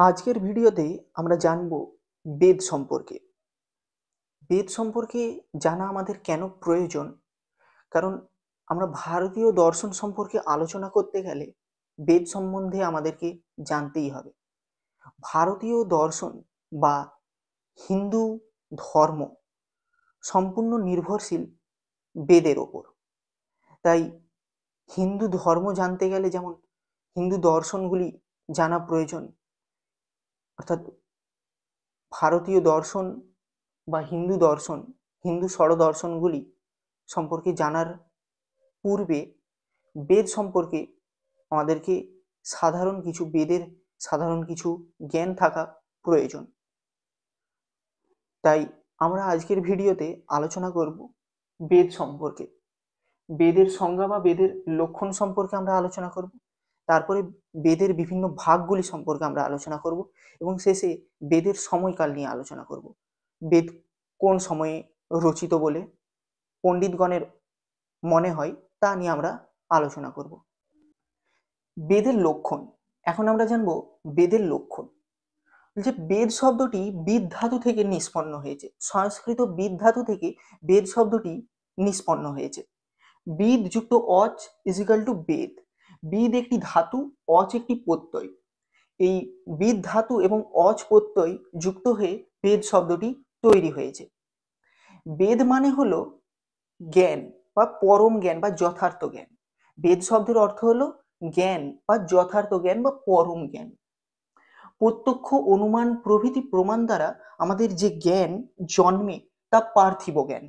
আজকের ভিডিওতে আমরা জানব বেদ সম্পর্কে। বেদ সম্পর্কে জানা আমাদের কেন প্রয়োজন? কারণ আমরা ভারতীয় দর্শন সম্পর্কে আলোচনা করতে গেলে বেদ সম্বন্ধে আমাদেরকে জানতেই হবে। ভারতীয় দর্শন বা হিন্দু ধর্ম সম্পূর্ণ নির্ভরশীল বেদের ওপর। তাই হিন্দু ধর্ম জানতে গেলে যেমন হিন্দু দর্শনগুলি জানা প্রয়োজন, অর্থাৎ ভারতীয় দর্শন বা হিন্দু দর্শন, হিন্দু ষড়দর্শনগুলি সম্পর্কে জানার পূর্বে বেদ সম্পর্কে আমাদেরকে বেদের সাধারণ কিছু জ্ঞান থাকা প্রয়োজন। তাই আমরা আজকের ভিডিওতে আলোচনা করব বেদ সম্পর্কে। বেদের সংজ্ঞা বা বেদের লক্ষণ সম্পর্কে আমরা আলোচনা করব। তারপরে বেদের বিভিন্ন ভাগগুলি সম্পর্কে আমরা আলোচনা করব এবং শেষে বেদের সময়কাল নিয়ে আলোচনা করব। বেদ কোন সময়ে রচিত বলে পণ্ডিতগণের মনে হয় তা নিয়ে আমরা আলোচনা করব। বেদের লক্ষণ। এখন আমরা জানব বেদের লক্ষণ। যে বেদ শব্দটি বিদ ধাতু থেকে নিষ্পন্ন হয়েছে, সংস্কৃত বিদ ধাতু থেকে বেদ শব্দটি নিষ্পন্ন হয়েছে। বিদ যুক্ত অচ ইজিক্যাল টু বেদ। বিদ একটি ধাতু, অচ একটি প্রত্যয়। এই বিদ ধাতু এবং অচ প্রত্যয় যুক্ত হয়ে বেদ শব্দটি তৈরি হয়েছে। বেদ মানে হলো জ্ঞান বা পরম জ্ঞান বা যথার্থ জ্ঞান। বেদ শব্দের অর্থ হলো জ্ঞান বা যথার্থ জ্ঞান বা পরম জ্ঞান। প্রত্যক্ষ, অনুমান প্রভৃতি প্রমাণ দ্বারা আমাদের যে জ্ঞান জন্মে তা পার্থিব জ্ঞান।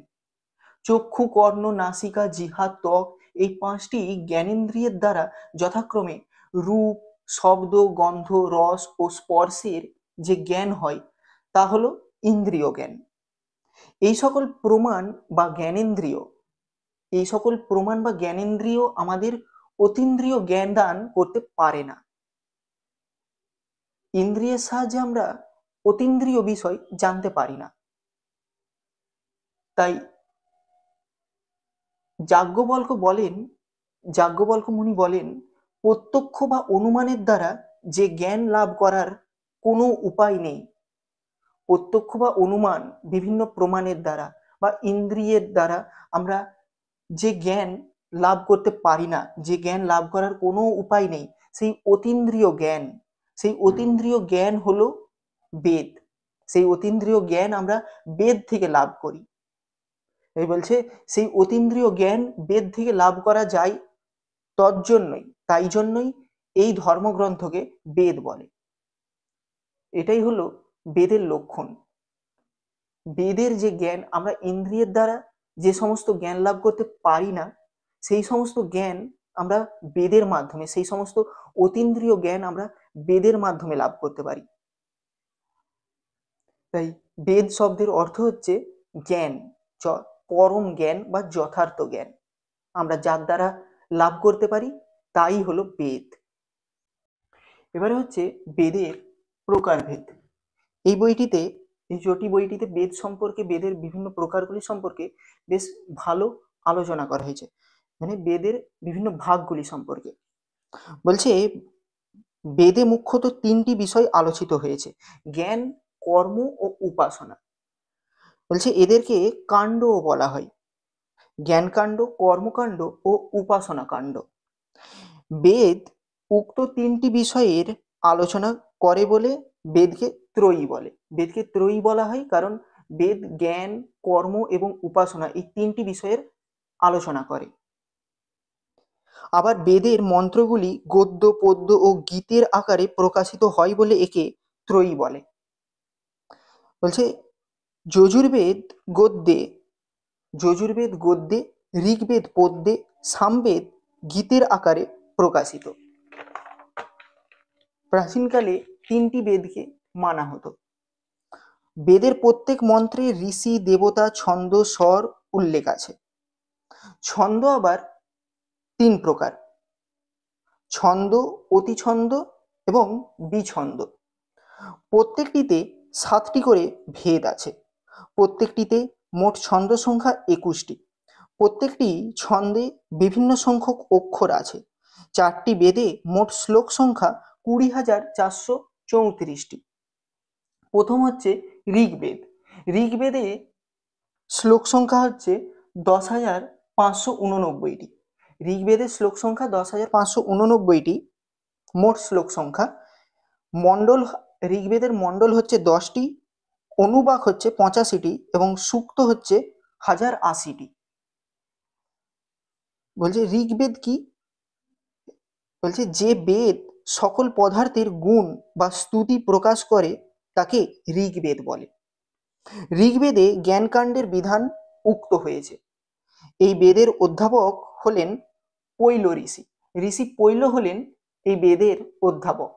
চক্ষু, কর্ণ, নাসিকা, জিহ্বা, ত্বক এই পাঁচটি জ্ঞানেন্দ্রিয়ের দ্বারা যথাক্রমে রূপ, শব্দ, গন্ধ, রস ও স্পর্শের যে জ্ঞান হয় তা হলো ইন্দ্রিয় জ্ঞান। এই সকল প্রমাণ বা জ্ঞানেন্দ্রিয় আমাদের অতীন্দ্রিয় জ্ঞান দান করতে পারে না। ইন্দ্রিয়ের সাহায্যে আমরা অতীন্দ্রিয় বিষয় জানতে পারি না। তাই যাজ্ঞবল্ক্য মুনি বলেন, প্রত্যক্ষ বা অনুমানের দ্বারা যে জ্ঞান লাভ করার কোনো উপায় নেই। প্রত্যক্ষ বা অনুমান, বিভিন্ন প্রমাণের দ্বারা বা ইন্দ্রিয়ের দ্বারা আমরা যে জ্ঞান লাভ করতে পারি না, যে জ্ঞান লাভ করার কোনো উপায় নেই, সেই অতীন্দ্রিয় জ্ঞান হলো বেদ। সেই অতীন্দ্রিয় জ্ঞান আমরা বেদ থেকে লাভ করি। এই বলছে সেই অতীন্দ্রিয় জ্ঞান বেদ থেকে লাভ করা যায়, তাই জন্যই এই ধর্মগ্রন্থকে বেদ বলে। এটাই হলো বেদের লক্ষণ। বেদের যে জ্ঞান আমরা ইন্দ্রিয়ের দ্বারা যে সমস্ত জ্ঞান লাভ করতে পারি না, সেই সমস্ত জ্ঞান আমরা বেদের মাধ্যমে, সেই সমস্ত অতীন্দ্রিয় জ্ঞান আমরা বেদের মাধ্যমে লাভ করতে পারি। তাই বেদ শব্দের অর্থ হচ্ছে জ্ঞান, পরম জ্ঞান বা যথার্থ জ্ঞান আমরা যার দ্বারা লাভ করতে পারি তাই হলো বেদ। এবারে হচ্ছে বেদের প্রকারভেদ। এই জটি বইটিতে বেদ সম্পর্কে, বেদের বিভিন্ন প্রকারগুলি সম্পর্কে বেশ ভালো আলোচনা করা হয়েছে, মানে বেদের বিভিন্ন ভাগগুলি সম্পর্কে। বলছে বেদে মুখ্যত তিনটি বিষয় আলোচিত হয়েছে: জ্ঞান, কর্ম ও উপাসনা। বলছে এদেরকে কাণ্ডও বলা হয়, জ্ঞানকাণ্ড, কর্মকাণ্ড ও উপাসনা কাণ্ড। বেদ উক্ত তিনটি বিষয়ের আলোচনা করে বলে বেদকে ত্রয়ী বলা হয়, কারণ বেদ জ্ঞান, কর্ম এবং উপাসনা এই তিনটি বিষয়ের আলোচনা করে। আবার বেদের মন্ত্রগুলি গদ্য, পদ্য ও গীতের আকারে প্রকাশিত হয় বলে একে ত্রয়ী বলে। বলছে যজুর্বেদ গদ্যে, ঋগ্বেদ পদ্যে, সামবেদ গীতের আকারে প্রকাশিত। প্রাচীনকালে তিনটি বেদকে মানা হতো। বেদের প্রত্যেক মন্ত্রে ঋষি, দেবতা, ছন্দ, স্বর উল্লেখ আছে। ছন্দ আবার তিন প্রকার: ছন্দ, অতিছন্দ এবং বিছন্দ। প্রত্যেকটিতে 7টি করে ভেদ আছে। প্রত্যেকটিতে মোট ছন্দ সংখ্যা 21টি। প্রত্যেকটি ছন্দে বিভিন্ন সংখ্যক অক্ষর আছে। 4টি বেদে মোট শ্লোক সংখ্যা 20,400 34টি। প্রথম হচ্ছে ঋগ্বেদ। ঋগ্বেদে শ্লোক সংখ্যা হচ্ছে 10,589টি। ঋগ্বেদের শ্লোক সংখ্যা 10,589টি মোট শ্লোক সংখ্যা। মণ্ডল, ঋগ্বেদের মণ্ডল হচ্ছে 10টি, অনুবাক হচ্ছে 85টি এবং সূক্ত হচ্ছে 1080টি। বলছে ঋগ্বেদ কি? বলছে যে বেদ সকল পদার্থের গুণ বা স্তুতি প্রকাশ করে তাকে ঋগ্বেদ বলে। ঋগ্বেদে জ্ঞানকাণ্ডের বিধান উক্ত হয়েছে। এই বেদের অধ্যাপক হলেন পৈল ঋষি। ঋষি পৈল হলেন এই বেদের অধ্যাপক।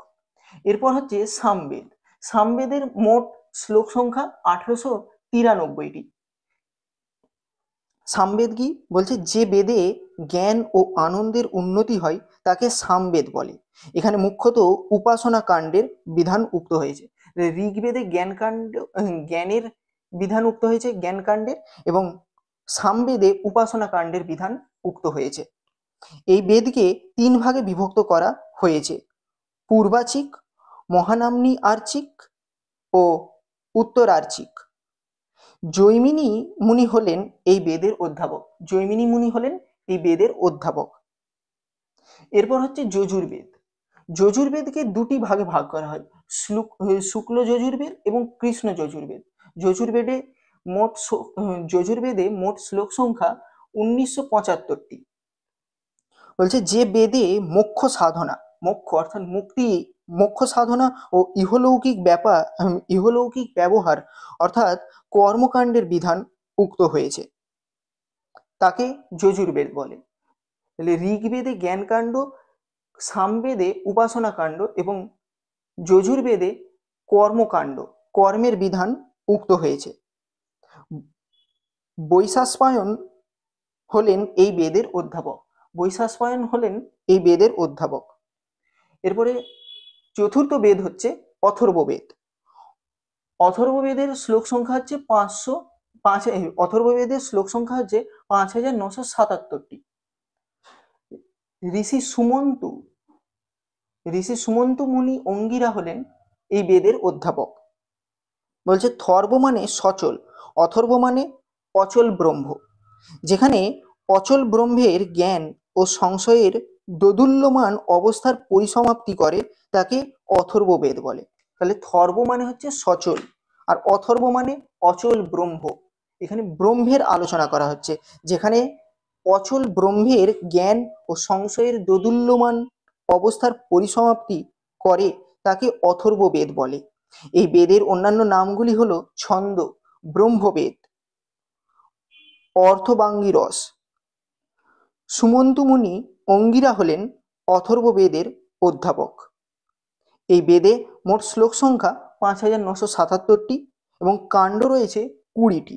এরপর হচ্ছে সামবেদ। সামবেদের মোট শ্লোক সংখ্যা 1893টি। সামবেদ কি? বলছে যে বেদে জ্ঞান ও আনন্দের উন্নতি হয় তাকে সামবেদ বলে। এখানে মুখ্যত উপাসনা কাণ্ডের বিধান উক্ত হয়েছে। ঋগ্বেদে জ্ঞানের বিধান উক্ত হয়েছে, জ্ঞান কাণ্ডের, এবং সামবেদে উপাসনা কাণ্ডের বিধান উক্ত হয়েছে। এই বেদকে 3 ভাগে বিভক্ত করা হয়েছে: পূর্বাচিক, মহানাম্নী আর্চিক ও উত্তরার্চিক। জৈমিনী মুনি হলেন এই বেদের অধ্যাপক। জৈমিনী মুনি হলেন এই বেদের অধ্যাপক। এরপর হচ্ছে যজুর্বেদ। যজুর্বেদকে 2টি ভাগে ভাগ করা হয়: শুক্ল যজুর্বেদ এবং কৃষ্ণ যজুর্বেদ। যজুর্বেদে মোট শ্লোক সংখ্যা 1975টি। বলছে যে বেদে মোক্ষ সাধনা, মোক্ষ অর্থাৎ মুক্তি, মোক্ষ সাধনা ও ইহলৌকিক ব্যবহার অর্থাৎ কর্মকাণ্ডের বিধান উক্ত হয়েছে তাকে যজুর্বেদ বলে। তাহলে ঋগ্বেদে জ্ঞানকাণ্ড, সামবেদে উপাসনা কাণ্ড এবং যজুর্বেদে কর্মকাণ্ড, কর্মের বিধান উক্ত হয়েছে। বৈশাস্পায়ন হলেন এই বেদের অধ্যাপক। বৈশাস্পায়ন হলেন এই বেদের অধ্যাপক। এরপরে চতুর্থ বেদ হচ্ছে অথর্ববেদ। অথর্ববেদের শ্লোক সংখ্যা হচ্ছে 5,977টি। ঋষি সুমন্তু মুনি অঙ্গিরা হলেন এই বেদের অধ্যাপক। বলছে থর্ব মানে সচল, অথর্ব মানে অচল ব্রহ্ম। যেখানে অচল ব্রহ্মের জ্ঞান ও সংশয়ের দোদুল্যমান অবস্থার পরিসমাপ্তি করে তাকে অথর্ববেদ বলে। তাহলে থর্ব মানে হচ্ছে সচল আর অথর্ব মানে অচল ব্রহ্ম। এখানে ব্রহ্মের আলোচনা করা হচ্ছে। যেখানে অচল ব্রহ্মের জ্ঞান ও সংশয়ের দোদুল্যমান অবস্থার পরিসমাপ্তি করে তাকে অথর্ববেদ বলে। এই বেদের অন্যান্য নামগুলি হলো ছন্দ, ব্রহ্মবেদ, অর্থবাঙ্গিরস। সুমন্তু মুনি অঙ্গিরা হলেন অথর্ববেদের অধ্যাপক। এই বেদে মোট শ্লোক সংখ্যা 5,977টি এবং কাণ্ড রয়েছে 20টি।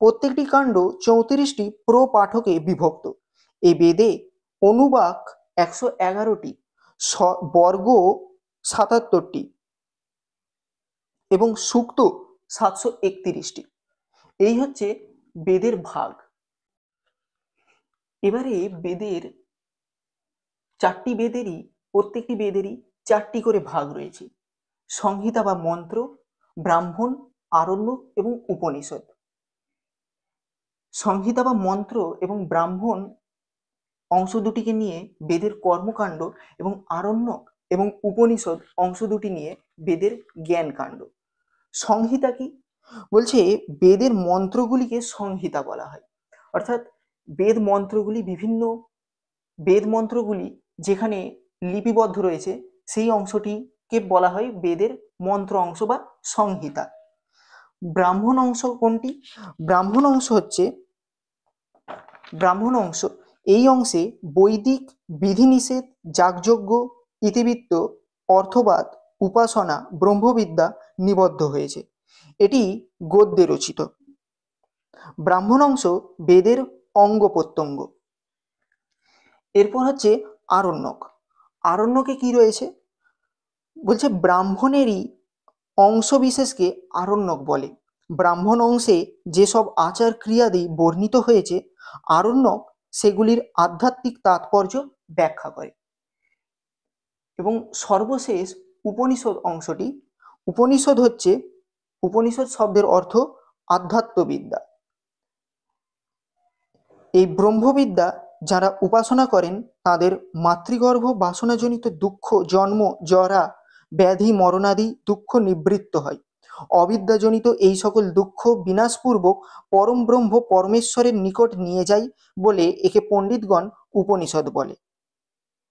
প্রত্যেকটি কাণ্ড 34টি প্রপাঠকে বিভক্ত। এই বেদে অনুবাক 111টি, বর্গ 77টি এবং সূক্ত 731টি। এই হচ্ছে বেদের ভাগ। এবারে বেদের প্রত্যেকটি বেদেরই 4টি করে ভাগ রয়েছে: সংহিতা বা মন্ত্র, ব্রাহ্মণ, আরণ্যক এবং উপনিষদ। সংহিতা বা মন্ত্র এবং ব্রাহ্মণ অংশ দুটিকে নিয়ে বেদের কর্মকাণ্ড এবং আরণ্যক এবং উপনিষদ অংশ দুটি নিয়ে বেদের জ্ঞানকাণ্ড। সংহিতা কি? বলছে বেদের মন্ত্রগুলিকে সংহিতা বলা হয়। অর্থাৎ বেদ মন্ত্রগুলি যেখানে লিপিবদ্ধ রয়েছে সেই অংশটিকে বলা হয় বেদের মন্ত্র অংশ বা সংহিতা। ব্রাহ্মণ অংশ কোনটি? ব্রাহ্মণ অংশ এই অংশে বৈদিক বিধিনিষেধ, যাগযজ্ঞ, ইতিবৃত্ত, অর্থবাদ, উপাসনা, ব্রহ্মবিদ্যা নিবদ্ধ হয়েছে। এটি গদ্যে রচিত। ব্রাহ্মণ অংশ বেদের অঙ্গ প্রত্যঙ্গ। এরপর হচ্ছে আরণ্যক। আরণ্যকে কি রয়েছে? বলছে ব্রাহ্মণেরই অংশ বিশেষকে আরণ্যক বলে। ব্রাহ্মণ অংশে যেসব আচার ক্রিয়াদি বর্ণিত হয়েছে আরণ্যক সেগুলির আধ্যাত্মিক তাৎপর্য ব্যাখ্যা করে। এবং সর্বশেষ উপনিষদ অংশটি, উপনিষদ শব্দের অর্থ আধ্যাত্মবিদ্যা। এই ব্রহ্মবিদ্যা যারা উপাসনা করেন তাদের মাতৃগর্ভ বাসনাজনিত দুঃখ, জন্ম, জরা, ব্যাধি, মরণাদি দুঃখ নিবৃত্ত হয়। অবিদ্যাজনিত এই সকল দুঃখ বিনাশপূর্বক পরম ব্রহ্ম পরমেশ্বরের নিকট নিয়ে যায় বলে একে পণ্ডিতগণ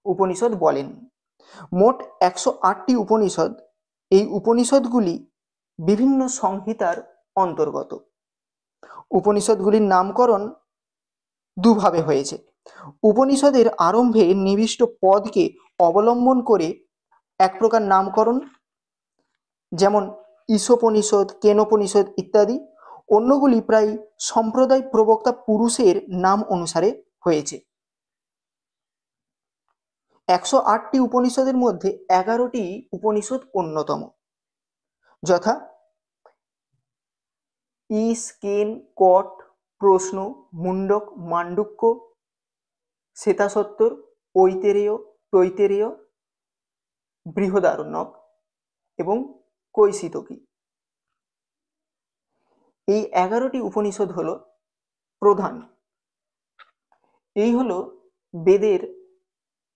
উপনিষদ বলেন। মোট 108টি উপনিষদ। এই উপনিষদগুলি বিভিন্ন সংহিতার অন্তর্গত। উপনিষদগুলির নামকরণ দুভাবে হয়েছে। উপনিষদের আরম্ভে নিবিষ্ট পদকে অবলম্বন করে এক প্রকার নামকরণ, যেমন ঈশোপনিষদ, কেনোপনিষদ ইত্যাদি। অন্যগুলি প্রায় সম্প্রদায় প্রবক্তা পুরুষের নাম অনুসারে হয়েছে। 108টি উপনিষদের মধ্যে 11টি উপনিষদ অন্যতম, যথা ঈশ, কেন, কট, প্রশ্ন, মুন্ডক, মান্ডুক্য, শ্বেতাসত্তর, ঐতেরেয়, তৈতেরেয়, বৃহদারণ্যক এবং কৈশিতকী। এই 11টি উপনিষদ হলো প্রধান। এই হলো বেদের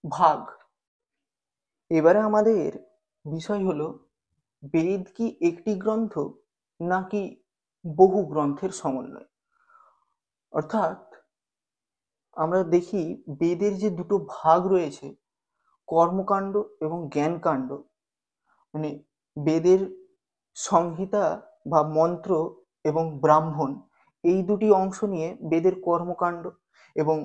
ভাগ। এবারে আমাদের বিষয় হলো বেদ কি একটি গ্রন্থ নাকি বহু গ্রন্থের সমন্বয়। অর্থাৎ আমরা দেখি বেদের যে দুটো ভাগ রয়েছে, কর্মকাণ্ড এবং জ্ঞানকাণ্ড, মানে বেদের সংহিতা বা মন্ত্র এবং ব্রাহ্মণ, এই দুটি অংশ নিয়ে বেদের কর্মকাণ্ড, এবং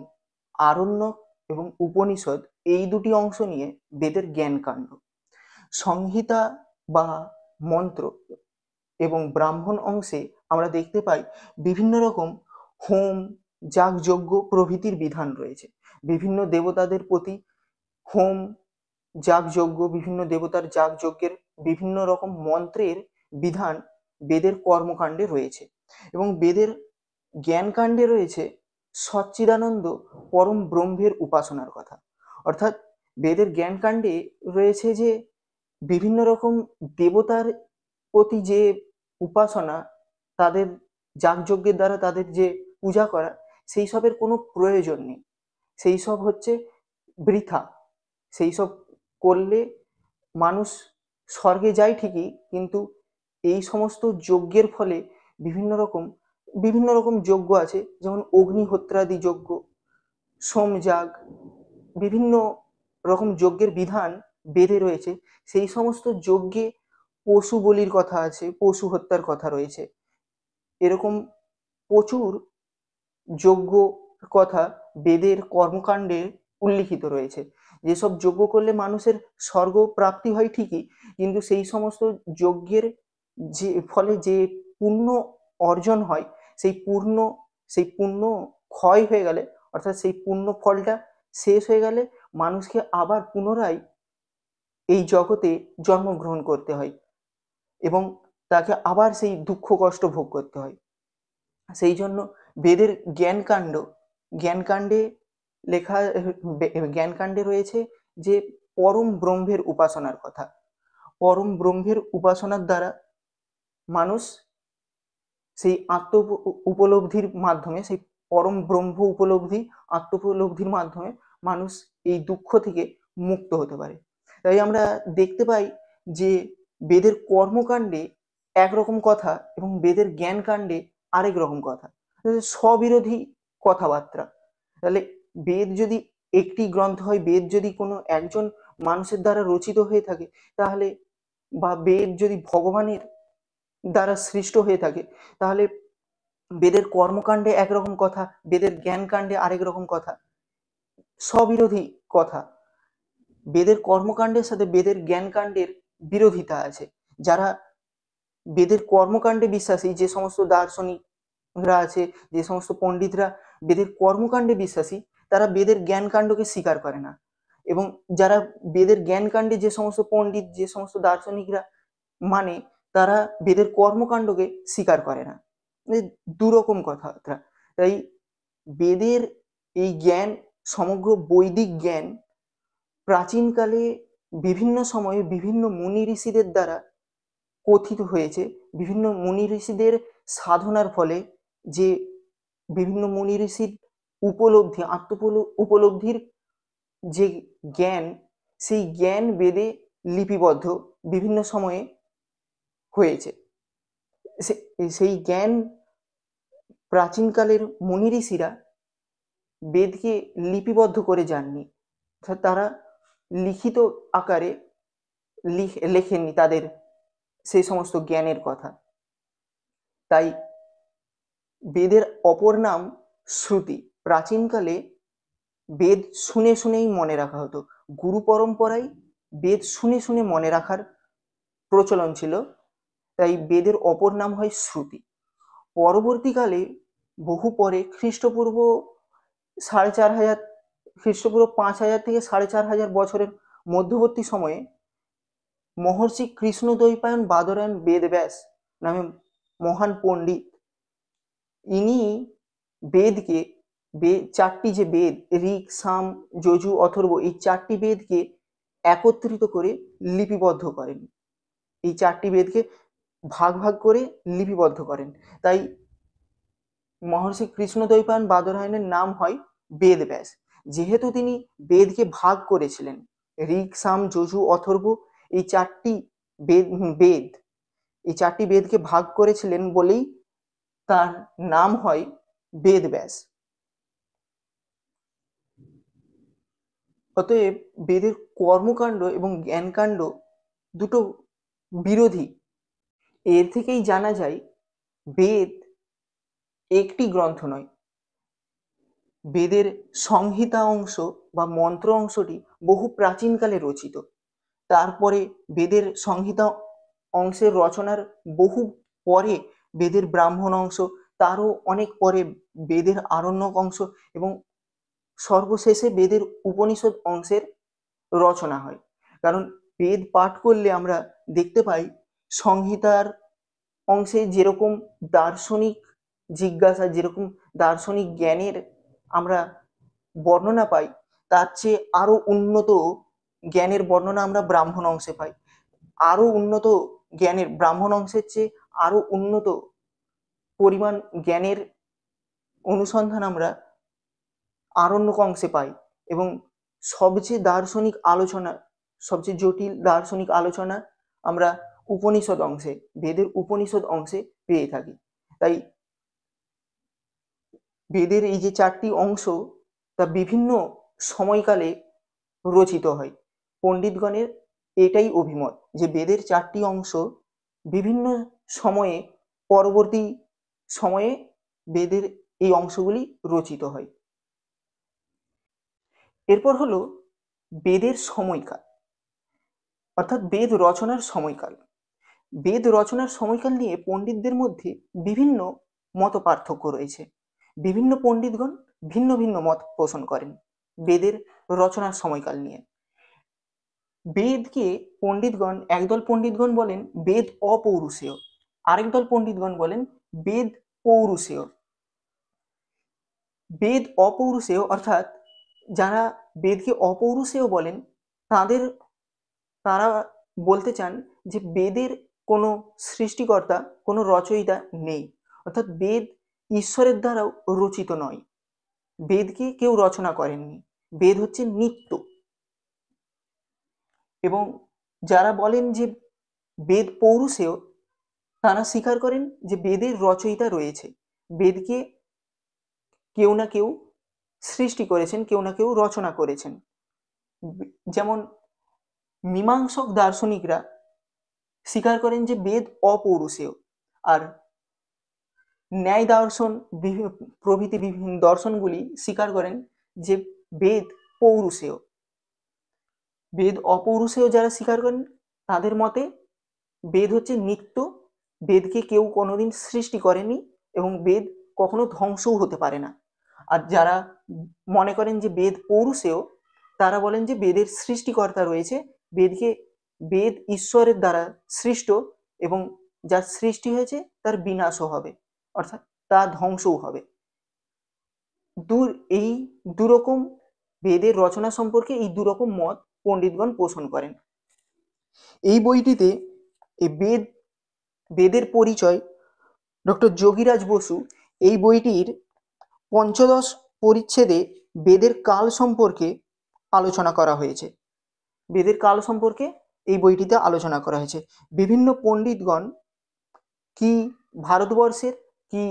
আরণ্যক এবং উপনিষদ, এই দুটি অংশ নিয়ে বেদের জ্ঞানকাণ্ড। সংহিতা বা মন্ত্র এবং ব্রাহ্মণ অংশে আমরা দেখতে পাই বিভিন্ন রকম হোম, যাগযজ্ঞ প্রভৃতির বিধান রয়েছে। বিভিন্ন দেবতাদের প্রতি হোম, যাগযজ্ঞ, বিভিন্ন দেবতার যাগযজ্ঞের বিভিন্ন রকম মন্ত্রের বিধান বেদের কর্মকাণ্ডে রয়েছে। এবং বেদের জ্ঞানকাণ্ডে রয়েছে সচ্চিদানন্দ পরম ব্রহ্মের উপাসনার কথা। অর্থাৎ বেদের জ্ঞানকাণ্ডে রয়েছে যে বিভিন্ন রকম দেবতার প্রতি যে উপাসনা, তাদের যাগযজ্ঞের দ্বারা তাদের যে পূজা করা, সেই সবের কোনো প্রয়োজন নেই, সেই সব হচ্ছে বৃথা। সেই সব করলে মানুষ স্বর্গে যায় ঠিকই, কিন্তু এই সমস্ত যজ্ঞের ফলে বিভিন্ন রকম যজ্ঞ আছে, যেমন অগ্নিহোত্রাদি যজ্ঞ, সোমযাগ, বিভিন্ন রকম যজ্ঞের বিধান বেদে রয়েছে। সেই সমস্ত যজ্ঞে পশু বলির কথা আছে, পশু হত্যার কথা রয়েছে। এরকম প্রচুর যজ্ঞ কথা বেদের কর্মকাণ্ডে উল্লিখিত রয়েছে। যেসব যজ্ঞ করলে মানুষের স্বর্গ প্রাপ্তি হয় ঠিকই, কিন্তু সেই সমস্ত যজ্ঞের যে ফলে যে পুণ্য অর্জন হয়, সেই পুণ্য ক্ষয় হয়ে গেলে, অর্থাৎ সেই পুণ্য ফলটা শেষ হয়ে গেলে মানুষকে আবার পুনরায় এই জগতে জন্মগ্রহণ করতে হয় এবং তাকে আবার সেই দুঃখ কষ্ট ভোগ করতে হয়। সেই জন্য বেদের জ্ঞানকাণ্ডে রয়েছে যে পরম ব্রহ্মের উপাসনার কথা। পরম ব্রহ্মের উপাসনার দ্বারা মানুষ সেই উপলব্ধির মাধ্যমে, সেই পরম ব্রহ্ম উপলব্ধি, উপলব্ধির মাধ্যমে মানুষ এই দুঃখ থেকে মুক্ত হতে পারে। তাই আমরা দেখতে পাই যে বেদের কর্মকাণ্ডে একরকম কথা এবং বেদের জ্ঞানকাণ্ডে আরেক রকম কথা, স্ববিরোধী কথাবার্তা। তাহলে বেদ যদি একটি গ্রন্থ হয়, বেদ যদি কোনো একজন মানুষের দ্বারা রচিত হয়ে থাকে, তাহলে বা বেদ যদি ভগবানের দ্বারা সৃষ্ট হয়ে থাকে, তাহলে বেদের কর্মকাণ্ডে একরকম কথা, বেদের জ্ঞানকাণ্ডে আরেক রকম কথা, স্ববিরোধী কথা। বেদের কর্মকাণ্ডের সাথে বেদের জ্ঞানকাণ্ডের বিরোধিতা আছে। যারা বেদের কর্মকাণ্ডে বিশ্বাসী, যে সমস্ত দার্শনিকরা আছে, যে সমস্ত পণ্ডিতরা বেদের কর্মকাণ্ডে বিশ্বাসী, তারা বেদের জ্ঞানকাণ্ডকে স্বীকার করে না। এবং যারা বেদের জ্ঞানকাণ্ডে যে সমস্ত পণ্ডিত, যে সমস্ত দার্শনিকরা মানে, তারা বেদের কর্মকাণ্ডকে স্বীকার করে না। দুরকম কথাবার্তা। তাই বেদের এই জ্ঞান, সমগ্র বৈদিক জ্ঞান প্রাচীনকালে বিভিন্ন সময়ে বিভিন্ন মুনি ঋষিদের দ্বারা কথিত হয়েছে। বিভিন্ন মুনি ঋষিদের সাধনার ফলে যে বিভিন্ন মুনি ঋষির উপলব্ধি, উপলব্ধির যে জ্ঞান, সেই জ্ঞান বেদে লিপিবদ্ধ বিভিন্ন সময়ে হয়েছে। সেই জ্ঞান প্রাচীনকালের মুনি ঋষিরা বেদকে লিপিবদ্ধ করে যাননি, অর্থাৎ তারা লিখিত আকারে লেখেননি তাদের সেই সমস্ত জ্ঞানের কথা। তাই বেদের অপর নাম শ্রুতি। প্রাচীনকালে বেদ শুনে শুনেই মনে রাখা হতো, গুরু পরম্পরায় বেদ শুনে শুনে মনে রাখার প্রচলন ছিল, তাই বেদের অপর নাম হয় শ্রুতি। পরবর্তীকালে বহু পরে খ্রিস্টপূর্ব 4500, খ্রিস্টপূর্ব 5000 থেকে 4500 বছরের মধ্যবর্তী সময়ে মহর্ষি কৃষ্ণদ্বৈপায়ন বাদরায়ণ বেদব্যাস নামে মহান পণ্ডিত, ইনি বেদকে চারটি যে বেদ ঋক, সাম, যজু, অথর্ব, এই চারটি বেদকে একত্রিত করে লিপিবদ্ধ করেন। এই চারটি বেদকে ভাগ ভাগ করে লিপিবদ্ধ করেন। তাই মহর্ষি কৃষ্ণদ্বৈপায়ন বাদরায়ণের নাম হয় বেদব্যাস, যেহেতু তিনি বেদকে ভাগ করেছিলেন। ঋক, সাম, যজু, অথর্ব এই চারটি বেদ এই চারটি বেদকে ভাগ করেছিলেন বলেই তার নাম হয় বেদব্যাস। অতএব বেদের কর্মকাণ্ড এবং জ্ঞানকাণ্ড দুটো বিরোধী। এর থেকেই জানা যায় বেদ একটি গ্রন্থ নয়। বেদের সংহিতা অংশ বা মন্ত্র অংশটি বহু প্রাচীনকালে রচিত। তারপরে বেদের সংহিতা অংশের রচনার বহু পরে বেদের ব্রাহ্মণ অংশ, তারও অনেক পরে বেদের আরণ্যক অংশ এবং সর্বশেষে বেদের উপনিষদ অংশের রচনা হয়। কারণ বেদ পাঠ করলে আমরা দেখতে পাই সংহিতার অংশে যেরকম দার্শনিক জিজ্ঞাসা, যেরকম দার্শনিক জ্ঞানের আমরা বর্ণনা পাই, তার চেয়ে আরো উন্নত জ্ঞানের বর্ণনা আমরা ব্রাহ্মণ অংশে পাই। আরো উন্নত জ্ঞানের, ব্রাহ্মণ অংশের চেয়ে আরো উন্নত পরিমাণ জ্ঞানের অনুসন্ধান আমরা আরণ্যক অংশে পাই। এবং সবচেয়ে দার্শনিক আলোচনা, সবচেয়ে জটিল দার্শনিক আলোচনা আমরা উপনিষদ অংশে, বেদের উপনিষদ অংশে পেয়ে থাকি। তাই বেদের এই যে চারটি অংশ তা বিভিন্ন সময়কালে রচিত হয়। পণ্ডিতগণের এটাই অভিমত যে বেদের চারটি অংশ বিভিন্ন সময়ে, পরবর্তী সময়ে বেদের এই অংশগুলি রচিত হয়। এরপর হলো বেদের সময়কাল, অর্থাৎ বেদ রচনার সময়কাল। বেদ রচনার সময়কাল নিয়ে পণ্ডিতদের মধ্যে বিভিন্ন মত পার্থক্য রয়েছে। বিভিন্ন পণ্ডিতগণ ভিন্ন ভিন্ন মত পোষণ করেন বেদের রচনার সময়কাল নিয়ে। বেদকে পণ্ডিতগণ, একদল পণ্ডিতগণ বলেন বেদ অপৌরুষেয়, আরেক দল পণ্ডিতগণ বলেন বেদ পৌরুষেয়। বেদ অপৌরুষেয় অর্থাৎ যারা বেদকে অপৌরুষেয় বলেন তারা বলতে চান যে বেদের কোনো সৃষ্টিকর্তা, কোনো রচয়িতা নেই, অর্থাৎ বেদ ঈশ্বরের দ্বারাও রচিত নয়, বেদকে কেউ রচনা করেননি, বেদ হচ্ছে নিত্য। এবং যারা বলেন যে বেদ পৌরুষেয়, তারা স্বীকার করেন যে বেদের রচয়িতা রয়েছে, বেদকে কেউ না কেউ সৃষ্টি করেছেন, কেউ না কেউ রচনা করেছেন। যেমন মীমাংসক দার্শনিকরা স্বীকার করেন যে বেদ অপৌরুষেয়, আর ন্যায় দর্শন প্রভৃতি বিভিন্ন দর্শনগুলি স্বীকার করেন যে বেদ পৌরুষেয়। বেদ অপৌরুষেয় যারা স্বীকার করেন তাদের মতে বেদ হচ্ছে নিত্য, বেদকে কেউ কোনোদিন সৃষ্টি করেনি এবং বেদ কখনো ধ্বংসও হতে পারে না। আর যারা মনে করেন যে বেদ পৌরুষেয়, তারা বলেন যে বেদের সৃষ্টিকর্তা রয়েছে, বেদ ঈশ্বরের দ্বারা সৃষ্ট এবং যার সৃষ্টি হয়েছে তার বিনাশও হবে, অর্থাৎ তা ধ্বংসও হবে। এই দুরকম বেদের রচনা সম্পর্কে এই দুরকম মত পণ্ডিতগণ পোষণ করেন। এই বইটিতে এই বেদের পরিচয় ডক্টর যোগীরাজ বসু এই বইটির পঞ্চদশ পরিচ্ছেদে বেদের কাল সম্পর্কে আলোচনা করা হয়েছে। বেদের কাল সম্পর্কে এই বইটিতে আলোচনা করা হয়েছে। বিভিন্ন পণ্ডিতগণ, কি ভারতবর্ষের কি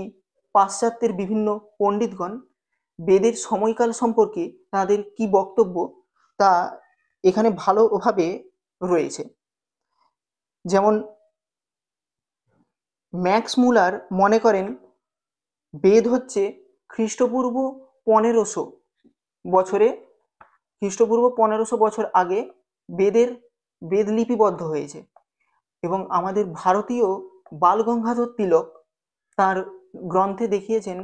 পাশ্চাত্যের বিভিন্ন পণ্ডিতগণ বেদের সময়কাল সম্পর্কে তাদের কি বক্তব্য তা এখানে ভালোভাবে রয়েছে। যেমন ম্যাক্স মুলার মনে করেন বেদ হচ্ছে খ্রিস্টপূর্ব 1500 বছরে, খ্রিস্টপূর্ব 1500 বছর আগে বেদ লিপিবদ্ধ হয়েছে। এবং আমাদের ভারতীয় বালগঙ্গাধর তিলক তার গ্রন্থে দেখিয়েছেন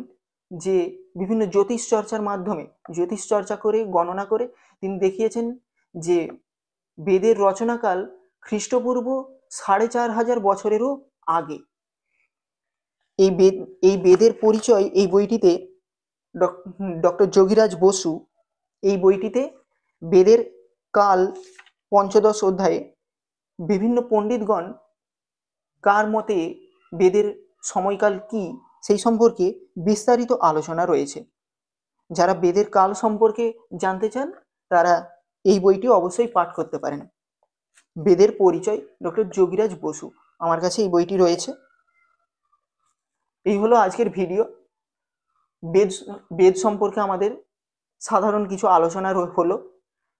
যে বিভিন্ন জ্যোতিষ চর্চার মাধ্যমে, জ্যোতিষ চর্চা করে গণনা করে তিনি দেখিয়েছেন যে বেদের রচনাকাল খ্রিস্টপূর্ব 4500 বছরেরও আগে। এই বেদের পরিচয় এই বইটিতে ডক্টর যোগীরাজ বসু এই বইটিতে বেদের কাল পঞ্চদশ অধ্যায়ে বিভিন্ন পণ্ডিতগণ কার মতে বেদের সময়কাল কি সেই সম্পর্কে বিস্তারিত আলোচনা রয়েছে। যারা বেদের কাল সম্পর্কে জানতে চান তারা এই বইটি অবশ্যই পাঠ করতে পারেন। বেদের পরিচয় ডক্টর যোগীরাজ বসু, আমার কাছে এই বইটি রয়েছে। এই হলো আজকের ভিডিও। বেদ সম্পর্কে আমাদের সাধারণ কিছু আলোচনা হলো,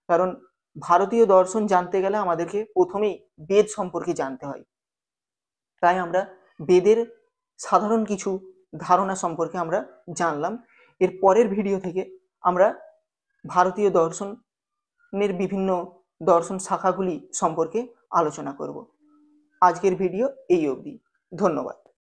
কারণ ভারতীয় দর্শন জানতে গেলে আমাদেরকে প্রথমেই বেদ সম্পর্কে জানতে হয়। তাই আমরা বেদের সাধারণ কিছু ধারণা সম্পর্কে আমরা জানলাম। এর পরের ভিডিও থেকে আমরা ভারতীয় দর্শনের বিভিন্ন দর্শন শাখাগুলি সম্পর্কে আলোচনা করব। আজকের ভিডিও এই অবধি। ধন্যবাদ।